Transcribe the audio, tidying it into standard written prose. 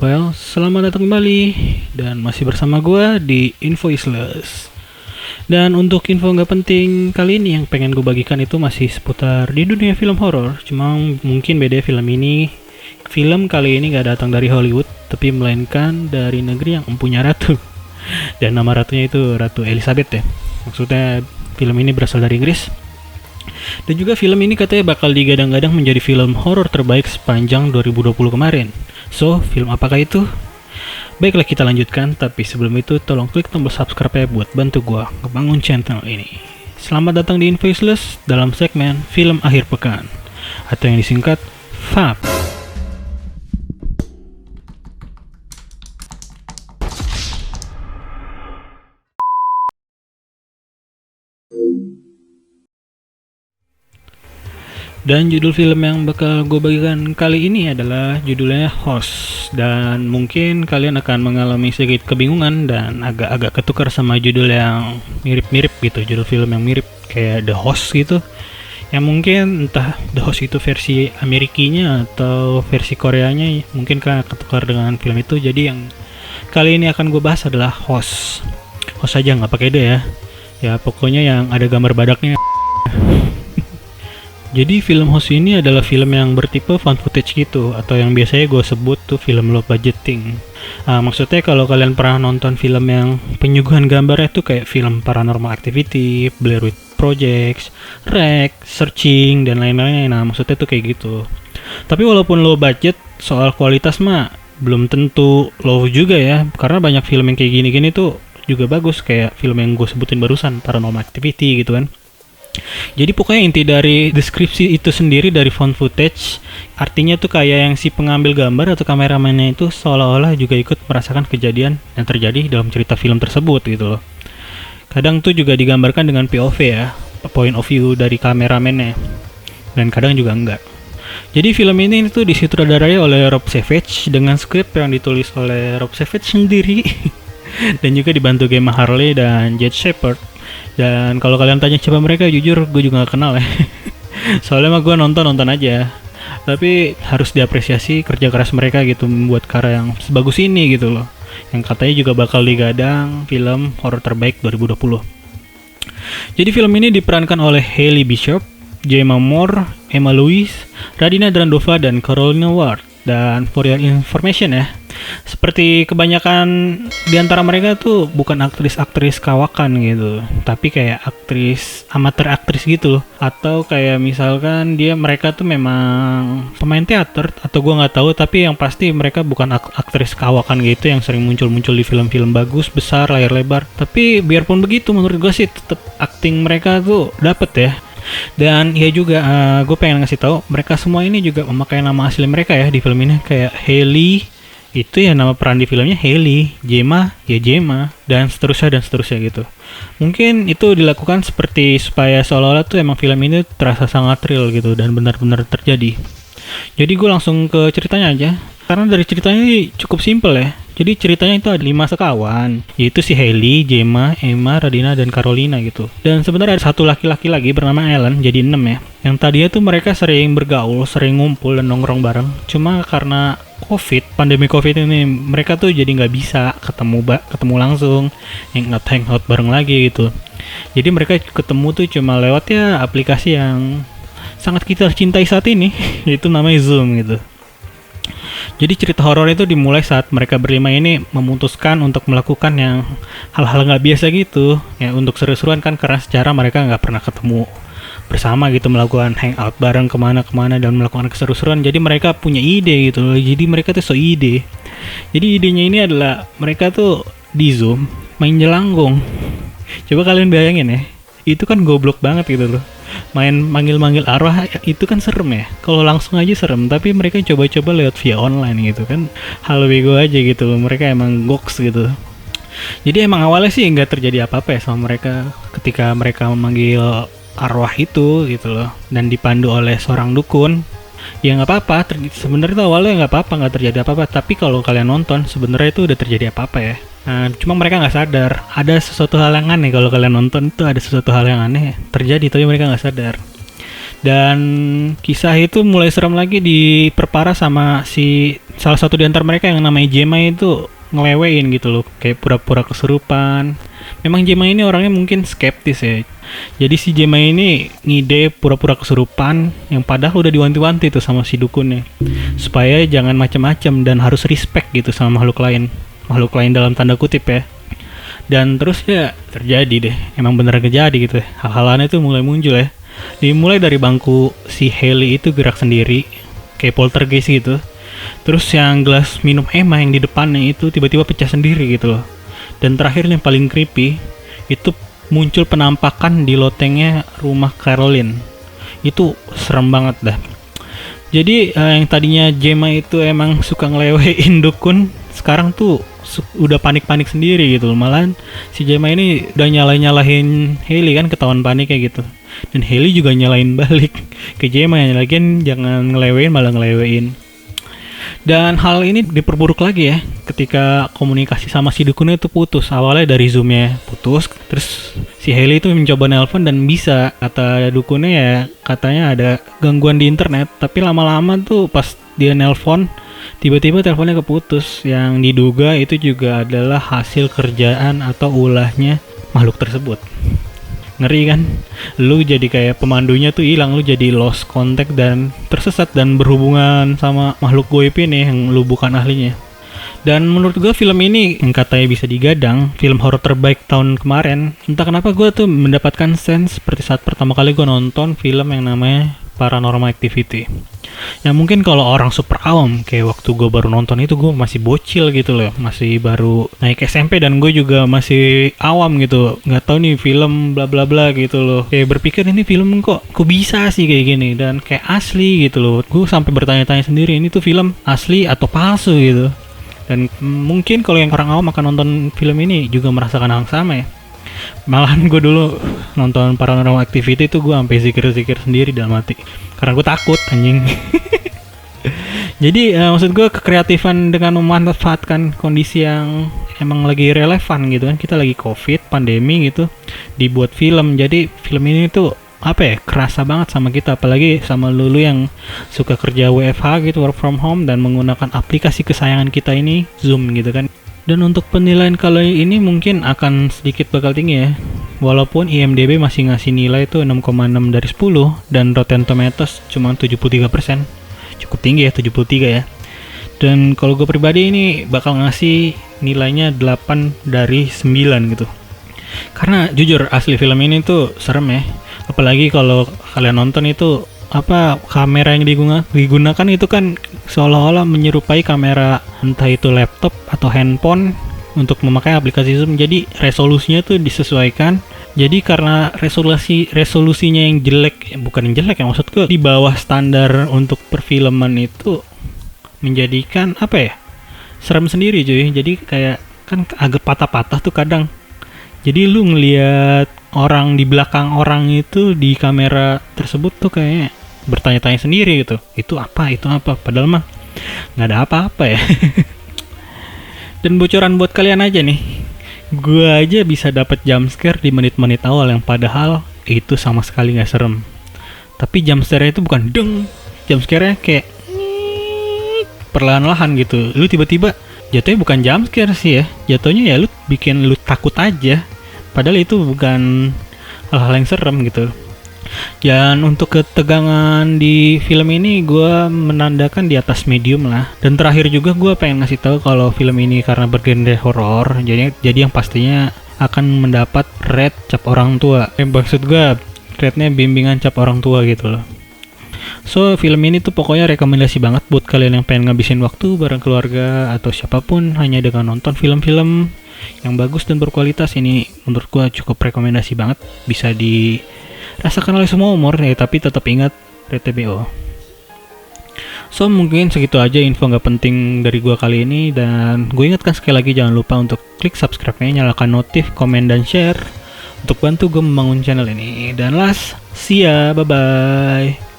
Rafael, selamat datang kembali dan masih bersama gue di Invoiceless. Dan untuk info nggak penting kali ini yang pengen gue bagikan itu masih seputar di dunia film horor. Cuma mungkin beda film ini. Film kali ini nggak datang dari Hollywood, tapi melainkan dari negeri yang empunya ratu. Dan nama ratunya itu Ratu Elizabeth ya. Maksudnya film ini berasal dari Inggris. Dan juga film ini katanya bakal digadang-gadang menjadi film horor terbaik sepanjang 2020 kemarin. So, film apakah itu? Baiklah kita lanjutkan, tapi sebelum itu tolong klik tombol subscribe ya buat bantu gua ngebangun channel ini. Selamat datang di Invoiceless dalam segmen Film Akhir Pekan, atau yang disingkat FAP. Dan judul film yang bakal gue bagikan kali ini adalah judulnya Host. Dan mungkin kalian akan mengalami sedikit kebingungan dan agak-agak ketukar sama judul yang mirip-mirip gitu. Judul film yang mirip kayak The Host gitu. Yang mungkin entah The Host itu versi Amerikinya atau versi Koreanya mungkin kan ketukar dengan film itu. Jadi yang kali ini akan gue bahas adalah Host. Host aja nggak pakai D ya. Ya pokoknya yang ada gambar badaknya. Jadi film Host ini adalah film yang bertipe found footage gitu, atau yang biasanya gue sebut tuh film low budgeting. Maksudnya kalau kalian pernah nonton film yang penyuguhan gambarnya tuh kayak film Paranormal Activity, Blair Witch Project, REC, Searching, dan lain-lain. Nah maksudnya tuh kayak gitu. Tapi walaupun low budget, soal kualitas mah belum tentu low juga ya, karena banyak film yang kayak gini-gini tuh juga bagus, kayak film yang gue sebutin barusan, Paranormal Activity gitu kan. Jadi pokoknya inti dari deskripsi itu sendiri dari found footage, artinya tuh kayak yang si pengambil gambar atau kameramennya itu seolah-olah juga ikut merasakan kejadian yang terjadi dalam cerita film tersebut gitu loh. Kadang tuh juga digambarkan dengan POV ya, point of view dari kameramennya, dan kadang juga enggak. Jadi film ini tuh disutradarai oleh Rob Savage dengan skrip yang ditulis oleh Rob Savage sendiri dan juga dibantu Gemma Harley dan Jed Shepard. Dan kalau kalian tanya siapa mereka, jujur gue juga gak kenal ya. Soalnya mah gue nonton aja. Tapi harus diapresiasi kerja keras mereka gitu, membuat karya yang sebagus ini gitu loh, yang katanya juga bakal digadang film horor terbaik 2020. Jadi film ini diperankan oleh Hailey Bishop, Jemma Moore, Emma Lewis, Radina Drandova, dan Carolina Ward. Dan for your information ya, seperti kebanyakan di antara mereka tuh bukan aktris-aktris kawakan gitu, tapi kayak amatir aktris gitu, atau kayak misalkan mereka tuh memang pemain teater atau gua nggak tahu, tapi yang pasti mereka bukan aktris kawakan gitu yang sering muncul di film-film bagus besar layar lebar. Tapi biarpun begitu menurut gua sih tetap acting mereka tuh dapet ya. Dan ya juga gue pengen ngasih tahu mereka semua ini juga memakai nama asli mereka ya di film ini, kayak Hailey itu ya nama peran di filmnya Hailey, Jemma ya Jemma, dan seterusnya gitu. Mungkin itu dilakukan seperti supaya seolah-olah tuh emang film ini terasa sangat real gitu dan benar-benar terjadi. Jadi gue langsung ke ceritanya aja, karena dari ceritanya cukup simpel ya. Jadi ceritanya itu ada 5 sekawan, yaitu si Hailey, Jemma, Emma, Radina, dan Carolina gitu. Dan sebenarnya ada satu laki-laki lagi bernama Alan, jadi 6 ya. Yang tadinya tuh mereka sering bergaul, sering ngumpul dan nongkrong bareng. Cuma karena pandemi COVID ini, mereka tuh jadi nggak bisa ketemu langsung, hangout bareng lagi gitu. Jadi mereka ketemu tuh cuma lewat ya aplikasi yang sangat kita cintai saat ini, yaitu namanya Zoom gitu. Jadi cerita horor itu dimulai saat mereka berlima ini memutuskan untuk melakukan yang hal-hal nggak biasa gitu, ya untuk seru-seruan kan, karena secara mereka nggak pernah ketemu bersama gitu, melakukan hangout bareng kemana-kemana dan melakukan keseru-seruan. Jadi mereka punya ide gitu loh. Jadi mereka tuh ide. Jadi idenya ini adalah mereka tuh di Zoom main jelangkung. Coba kalian bayangin ya, itu kan goblok banget gitu loh. Main manggil-manggil arwah itu kan serem ya. Kalau langsung aja serem, tapi mereka coba-coba lewat via online gitu kan. Hal bego aja gitu loh. Mereka emang goks gitu. Jadi emang awalnya sih nggak terjadi apa-apa ya sama mereka ketika mereka memanggil arwah itu gitu loh, dan dipandu oleh seorang dukun. Ya nggak apa-apa, sebenarnya tuh awalnya nggak apa-apa, nggak terjadi apa-apa. Tapi kalau kalian nonton, sebenarnya itu udah terjadi apa-apa ya. Nah, cuma mereka nggak sadar ada sesuatu hal yang aneh. Kalau kalian nonton itu ada sesuatu hal yang aneh terjadi, tapi mereka nggak sadar. Dan kisah itu mulai serem lagi diperparah sama si salah satu di antara mereka yang namanya Jema itu ngelewein gitu loh, kayak pura-pura kesurupan. Memang Jema ini orangnya mungkin skeptis ya. Jadi si Jema ini ngide pura-pura kesurupan yang padahal udah diwanti-wanti tuh sama si dukunnya. Supaya jangan macam-macam dan harus respect gitu sama makhluk lain. Makhluk lain dalam tanda kutip ya. Dan terus ya terjadi deh. Emang bener kejadi gitu ya. Hal-hal aneh tuh mulai muncul ya. Dimulai dari bangku si Haley itu gerak sendiri. Kayak poltergeist gitu. Terus yang gelas minum Emma yang di depannya itu tiba-tiba pecah sendiri gitu loh. Dan terakhir yang paling creepy itu muncul penampakan di lotengnya rumah Caroline. Itu serem banget dah. Jadi yang tadinya Gemma itu emang suka ngelewein dukun, sekarang tuh udah panik-panik sendiri gitu loh. Malahan si Gemma ini udah nyalahin Haley kan, ketahuan panik kayak gitu. Dan Haley juga nyalain balik ke Gemma, yang lagian jangan ngelewein malah ngelewein. Dan hal ini diperburuk lagi ya ketika komunikasi sama si dukunnya itu putus. Awalnya dari Zoom-nya putus, terus si Haley itu mencoba nelpon dan bisa, kata dukunnya ya katanya ada gangguan di internet. Tapi lama-lama tuh pas dia nelpon tiba-tiba teleponnya keputus. Yang diduga itu juga adalah hasil kerjaan atau ulahnya makhluk tersebut. Ngeri kan? Lu jadi kayak pemandunya tuh hilang, lu jadi lost contact dan tersesat dan berhubungan sama makhluk goib ini yang lu bukan ahlinya. Dan menurut gue film ini yang katanya bisa digadang film horor terbaik tahun kemarin. Entah kenapa gue tuh mendapatkan sense seperti saat pertama kali gue nonton film yang namanya Paranormal Activity. Ya mungkin kalau orang super awam kayak waktu gue baru nonton itu gue masih bocil gitu loh, masih baru naik SMP dan gue juga masih awam gitu, nggak tahu nih film bla bla bla gitu loh, kayak berpikir ini film kok bisa sih kayak gini dan kayak asli gitu loh. Gue sampai bertanya-tanya sendiri ini tuh film asli atau palsu gitu. Dan mungkin kalau yang orang awam akan nonton film ini juga merasakan hal yang sama ya. Malahan gue dulu nonton Paranormal Activity itu gue sampai zikir-zikir sendiri dalam hati karena gue takut anjing. Jadi maksud gue kekreatifan dengan memanfaatkan kondisi yang emang lagi relevan gitu kan, kita lagi covid, pandemi gitu, dibuat film. Jadi film ini tuh apa ya, kerasa banget sama kita, apalagi sama lulu yang suka kerja WFH gitu, work from home, dan menggunakan aplikasi kesayangan kita ini, Zoom gitu kan. Dan untuk penilaian kali ini mungkin akan sedikit bakal tinggi ya. Walaupun IMDb masih ngasih nilai itu 6,6 dari 10 dan Rotten Tomatoes cuma 73%. Cukup tinggi ya, 73 ya. Dan kalau gue pribadi ini bakal ngasih nilainya 8 dari 9 gitu. Karena jujur asli film ini tuh serem ya. Apalagi kalau kalian nonton itu apa, kamera yang digunakan itu kan seolah-olah menyerupai kamera entah itu laptop atau handphone untuk memakai aplikasi Zoom. Jadi resolusinya tuh disesuaikan. Jadi karena resolusinya yang jelek, bukan yang jelek ya, maksudku di bawah standar untuk perfilman itu menjadikan apa ya, serem sendiri cuy. Jadi kayak kan agak patah-patah tuh kadang. Jadi lu ngelihat orang di belakang orang itu di kamera tersebut tuh kayak bertanya-tanya sendiri gitu. Itu apa? Padahal mah nggak ada apa-apa ya. Dan bocoran buat kalian aja nih. Gue aja bisa dapat jump scare di menit-menit awal yang padahal itu sama sekali nggak serem. Tapi jump scare itu bukan deng. Jump scare-nya kayak perlahan-lahan gitu. Lu tiba-tiba jatuhnya bukan jump scare sih ya. Jatuhnya ya lu bikin lu takut aja. Padahal itu bukan hal-hal yang serem gitu. Dan untuk ketegangan di film ini gue menandakan di atas medium lah. Dan terakhir juga gue pengen ngasih tahu kalau film ini karena bergenre horor, jadi yang pastinya akan mendapat rate cap orang tua. Maksud gue rate-nya bimbingan cap orang tua gitu loh. So film ini tuh pokoknya rekomendasi banget buat kalian yang pengen ngabisin waktu bareng keluarga atau siapapun hanya dengan nonton film-film yang bagus dan berkualitas. Ini menurut gua cukup rekomendasi banget, bisa dirasakan oleh semua umur ya, tapi tetap ingat RTBO. So mungkin segitu aja info nggak penting dari gua kali ini, dan gue ingatkan sekali lagi jangan lupa untuk klik subscribe-nya, nyalakan notif, komen dan share untuk bantu gue membangun channel ini. Dan last, see ya, bye bye.